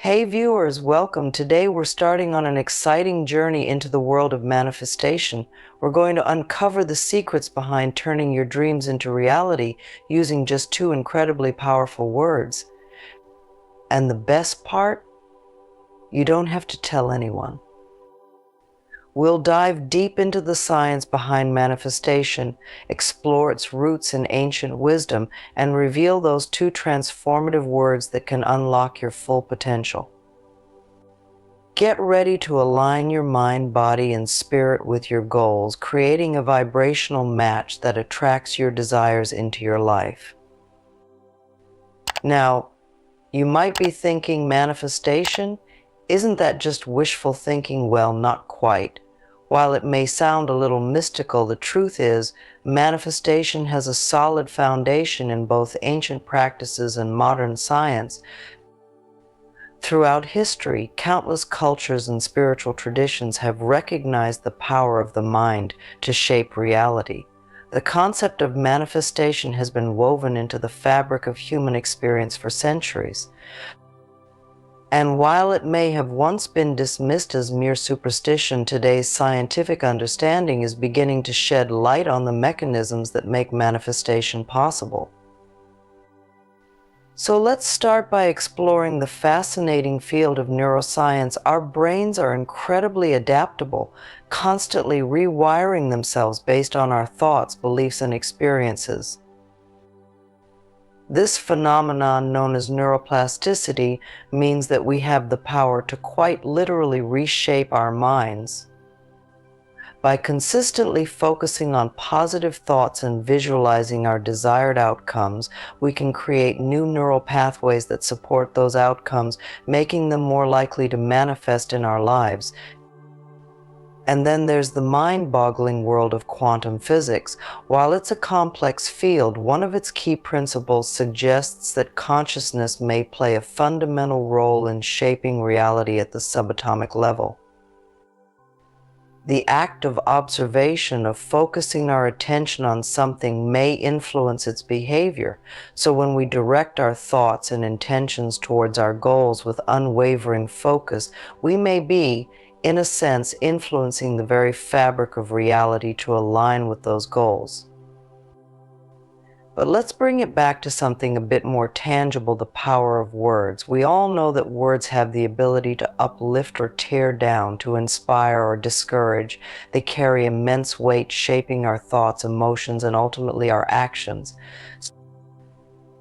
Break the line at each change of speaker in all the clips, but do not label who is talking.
Hey viewers, welcome. Today we're starting on an exciting journey into the world of manifestation. We're going to uncover the secrets behind turning your dreams into reality using just two incredibly powerful words. And the best part, you don't have to tell anyone. We'll dive deep into the science behind manifestation, explore its roots in ancient wisdom, and reveal those two transformative words that can unlock your full potential. Get ready to align your mind, body, and spirit with your goals, creating a vibrational match that attracts your desires into your life. Now, you might be thinking manifestation? Isn't that just wishful thinking? Well, not quite. While it may sound a little mystical, the truth is, manifestation has a solid foundation in both ancient practices and modern science. Throughout history, countless cultures and spiritual traditions have recognized the power of the mind to shape reality. The concept of manifestation has been woven into the fabric of human experience for centuries. And while it may have once been dismissed as mere superstition, today's scientific understanding is beginning to shed light on the mechanisms that make manifestation possible. So let's start by exploring the fascinating field of neuroscience. Our brains are incredibly adaptable, constantly rewiring themselves based on our thoughts, beliefs, and experiences. This phenomenon, known as neuroplasticity, means that we have the power to quite literally reshape our minds. By consistently focusing on positive thoughts and visualizing our desired outcomes, we can create new neural pathways that support those outcomes, making them more likely to manifest in our lives. And then there's the mind-boggling world of quantum physics. While it's a complex field, one of its key principles suggests that consciousness may play a fundamental role in shaping reality at the subatomic level. The act of observation, of focusing our attention on something, may influence its behavior. So when we direct our thoughts and intentions towards our goals with unwavering focus, we may be, in a sense, influencing the very fabric of reality to align with those goals. But let's bring it back to something a bit more tangible, the power of words. We all know that words have the ability to uplift or tear down, to inspire or discourage. They carry immense weight, shaping our thoughts, emotions, and ultimately our actions.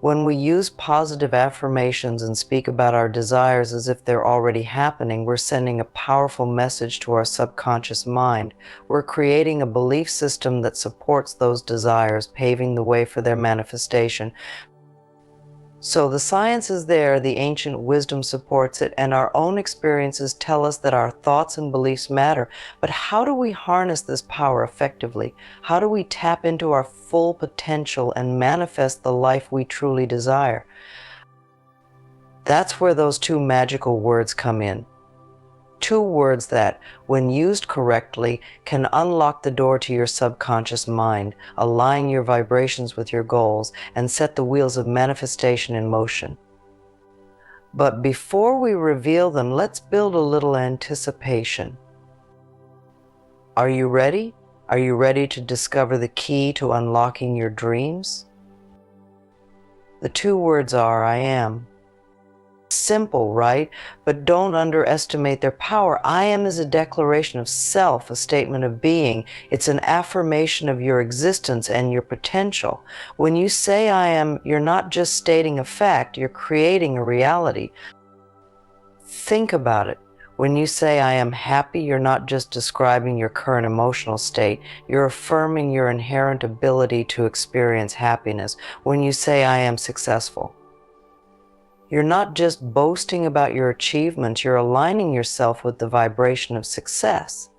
When we use positive affirmations and speak about our desires as if they're already happening, we're sending a powerful message to our subconscious mind. We're creating a belief system that supports those desires, paving the way for their manifestation. So the science is there, the ancient wisdom supports it, and our own experiences tell us that our thoughts and beliefs matter. But how do we harness this power effectively? How do we tap into our full potential and manifest the life we truly desire? That's where those two magical words come in. Two words that, when used correctly, can unlock the door to your subconscious mind, align your vibrations with your goals, and set the wheels of manifestation in motion. But before we reveal them, let's build a little anticipation. Are you ready? Are you ready to discover the key to unlocking your dreams? The two words are, I am. Simple, right? But don't underestimate their power. I am is a declaration of self, a statement of being. It's an affirmation of your existence and your potential. When you say I am, you're not just stating a fact, you're creating a reality. Think about it. When you say I am happy, you're not just describing your current emotional state, you're affirming your inherent ability to experience happiness. When you say I am successful, you're not just boasting about your achievements, you're aligning yourself with the vibration of success.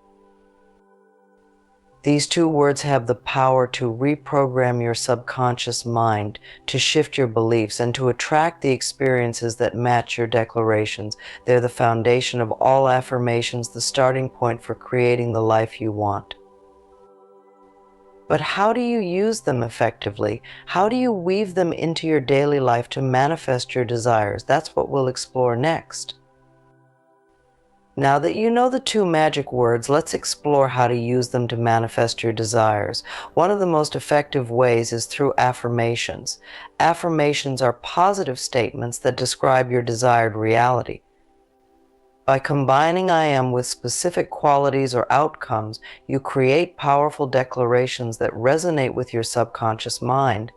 These two words have the power to reprogram your subconscious mind, to shift your beliefs, and to attract the experiences that match your declarations. They're the foundation of all affirmations, the starting point for creating the life you want. But how do you use them effectively? How do you weave them into your daily life to manifest your desires? That's what we'll explore next. Now that you know the two magic words, let's explore how to use them to manifest your desires. One of the most effective ways is through affirmations. Affirmations are positive statements that describe your desired reality. By combining I am with specific qualities or outcomes, you create powerful declarations that resonate with your subconscious mind.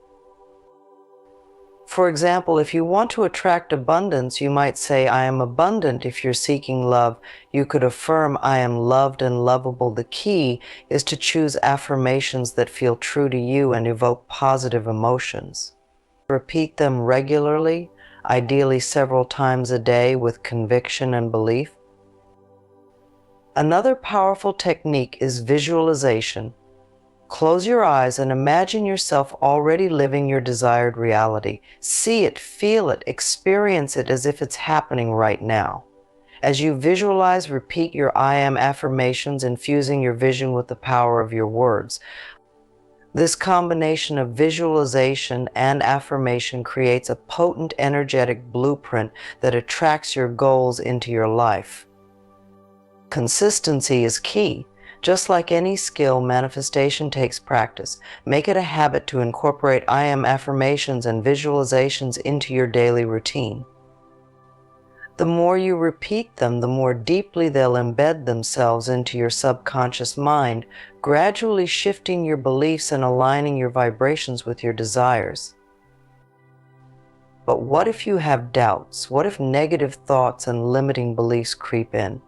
For example, if you want to attract abundance, you might say, I am abundant. If you're seeking love, you could affirm, I am loved and lovable. The key is to choose affirmations that feel true to you and evoke positive emotions. Repeat them regularly, ideally several times a day with conviction and belief. Another powerful technique is visualization. Close your eyes and imagine yourself already living your desired reality. See it, feel it, experience it as if it's happening right now. As you visualize, repeat your I am affirmations, infusing your vision with the power of your words. This combination of visualization and affirmation creates a potent, energetic blueprint that attracts your goals into your life. Consistency is key. Just like any skill, manifestation takes practice. Make it a habit to incorporate I am affirmations and visualizations into your daily routine. The more you repeat them, the more deeply they'll embed themselves into your subconscious mind, gradually shifting your beliefs and aligning your vibrations with your desires. But what if you have doubts? What if negative thoughts and limiting beliefs creep in?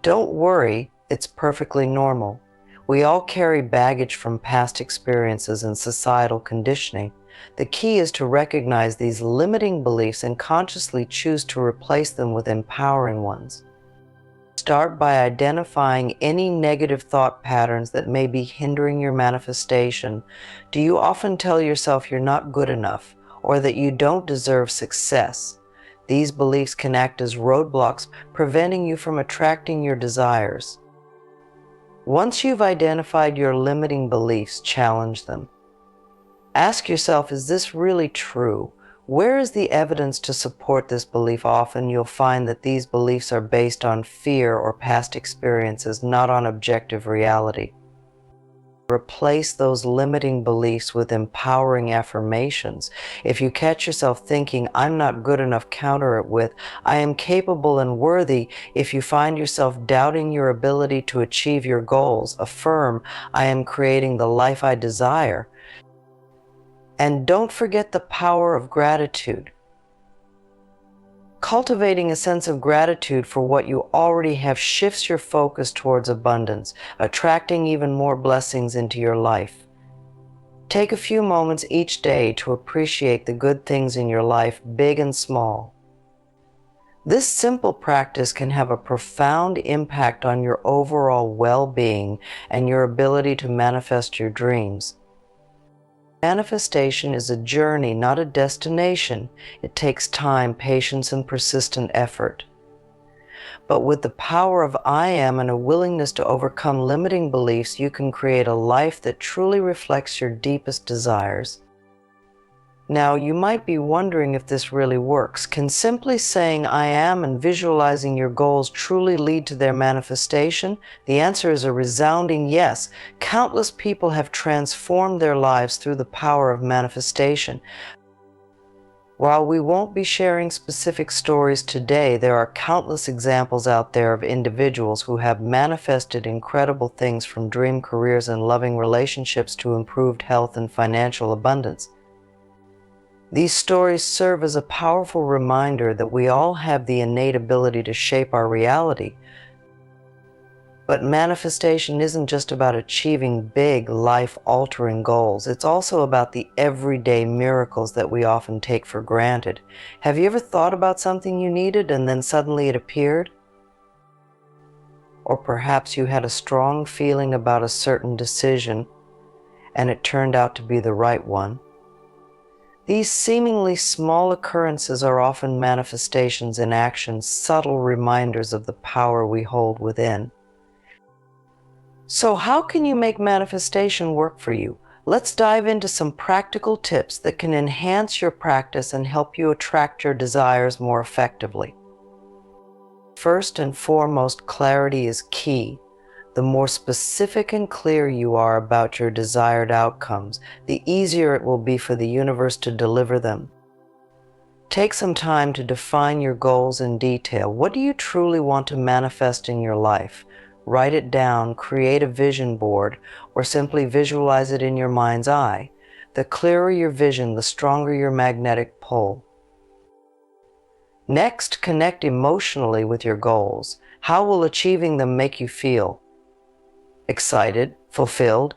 Don't worry. It's perfectly normal. We all carry baggage from past experiences and societal conditioning. The key is to recognize these limiting beliefs and consciously choose to replace them with empowering ones. Start by identifying any negative thought patterns that may be hindering your manifestation. Do you often tell yourself you're not good enough or that you don't deserve success? These beliefs can act as roadblocks, preventing you from attracting your desires. Once you've identified your limiting beliefs, challenge them. Ask yourself, is this really true? Where is the evidence to support this belief? Often you'll find that these beliefs are based on fear or past experiences, not on objective reality. Replace those limiting beliefs with empowering affirmations. If you catch yourself thinking, I'm not good enough, counter it with, I am capable and worthy. If you find yourself doubting your ability to achieve your goals, affirm, I am creating the life I desire. And don't forget the power of gratitude. Cultivating a sense of gratitude for what you already have shifts your focus towards abundance, attracting even more blessings into your life. Take a few moments each day to appreciate the good things in your life, big and small. This simple practice can have a profound impact on your overall well-being and your ability to manifest your dreams. Manifestation is a journey, not a destination. It takes time, patience, and persistent effort. But with the power of I am and a willingness to overcome limiting beliefs, you can create a life that truly reflects your deepest desires. Now, you might be wondering if this really works. Can simply saying I am and visualizing your goals truly lead to their manifestation? The answer is a resounding yes. Countless people have transformed their lives through the power of manifestation. While we won't be sharing specific stories today, there are countless examples out there of individuals who have manifested incredible things, from dream careers and loving relationships to improved health and financial abundance. These stories serve as a powerful reminder that we all have the innate ability to shape our reality. But manifestation isn't just about achieving big, life-altering goals. It's also about the everyday miracles that we often take for granted. Have you ever thought about something you needed and then suddenly it appeared? Or perhaps you had a strong feeling about a certain decision and it turned out to be the right one. These seemingly small occurrences are often manifestations in action, subtle reminders of the power we hold within. So how can you make manifestation work for you? Let's dive into some practical tips that can enhance your practice and help you attract your desires more effectively. First and foremost, clarity is key. The more specific and clear you are about your desired outcomes, the easier it will be for the universe to deliver them. Take some time to define your goals in detail. What do you truly want to manifest in your life? Write it down, create a vision board, or simply visualize it in your mind's eye. The clearer your vision, the stronger your magnetic pull. Next, connect emotionally with your goals. How will achieving them make you feel? Excited, fulfilled,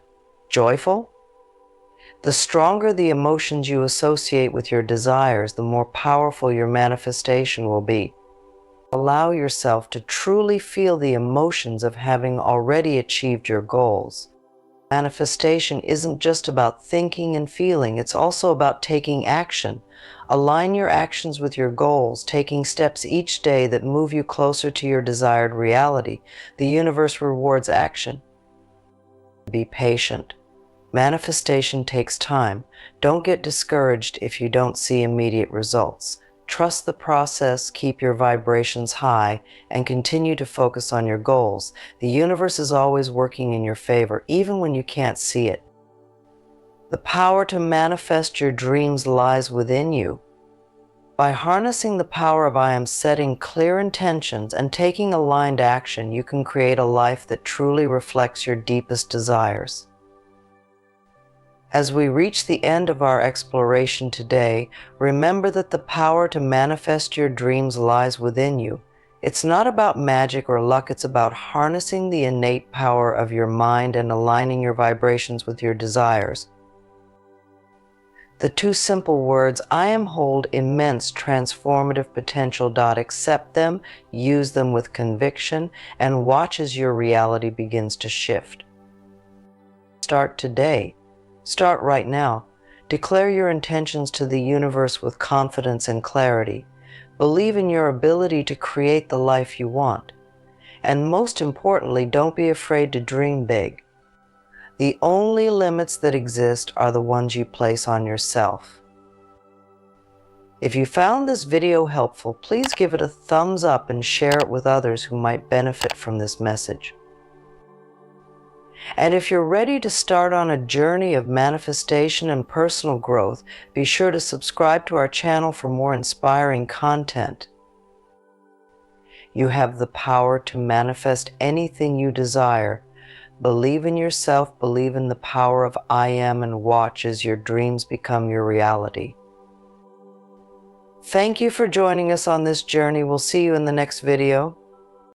joyful? The stronger the emotions you associate with your desires, the more powerful your manifestation will be. Allow yourself to truly feel the emotions of having already achieved your goals. Manifestation isn't just about thinking and feeling, it's also about taking action. Align your actions with your goals, taking steps each day that move you closer to your desired reality. The universe rewards action. Be patient. Manifestation takes time. Don't get discouraged if you don't see immediate results. Trust the process, keep your vibrations high, and continue to focus on your goals. The universe is always working in your favor, even when you can't see it. The power to manifest your dreams lies within you. By harnessing the power of I am, setting clear intentions, and taking aligned action, you can create a life that truly reflects your deepest desires. As we reach the end of our exploration today, remember that the power to manifest your dreams lies within you. It's not about magic or luck, it's about harnessing the innate power of your mind and aligning your vibrations with your desires. The two simple words, I am, hold immense transformative potential. Accept them, use them with conviction, and watch as your reality begins to shift. Start today. Start right now. Declare your intentions to the universe with confidence and clarity. Believe in your ability to create the life you want. And most importantly, don't be afraid to dream big. The only limits that exist are the ones you place on yourself. If you found this video helpful, please give it a thumbs up and share it with others who might benefit from this message. And if you're ready to start on a journey of manifestation and personal growth, be sure to subscribe to our channel for more inspiring content. You have the power to manifest anything you desire. Believe in yourself, believe in the power of I am, and watch as your dreams become your reality. Thank you for joining us on this journey. We'll see you in the next video.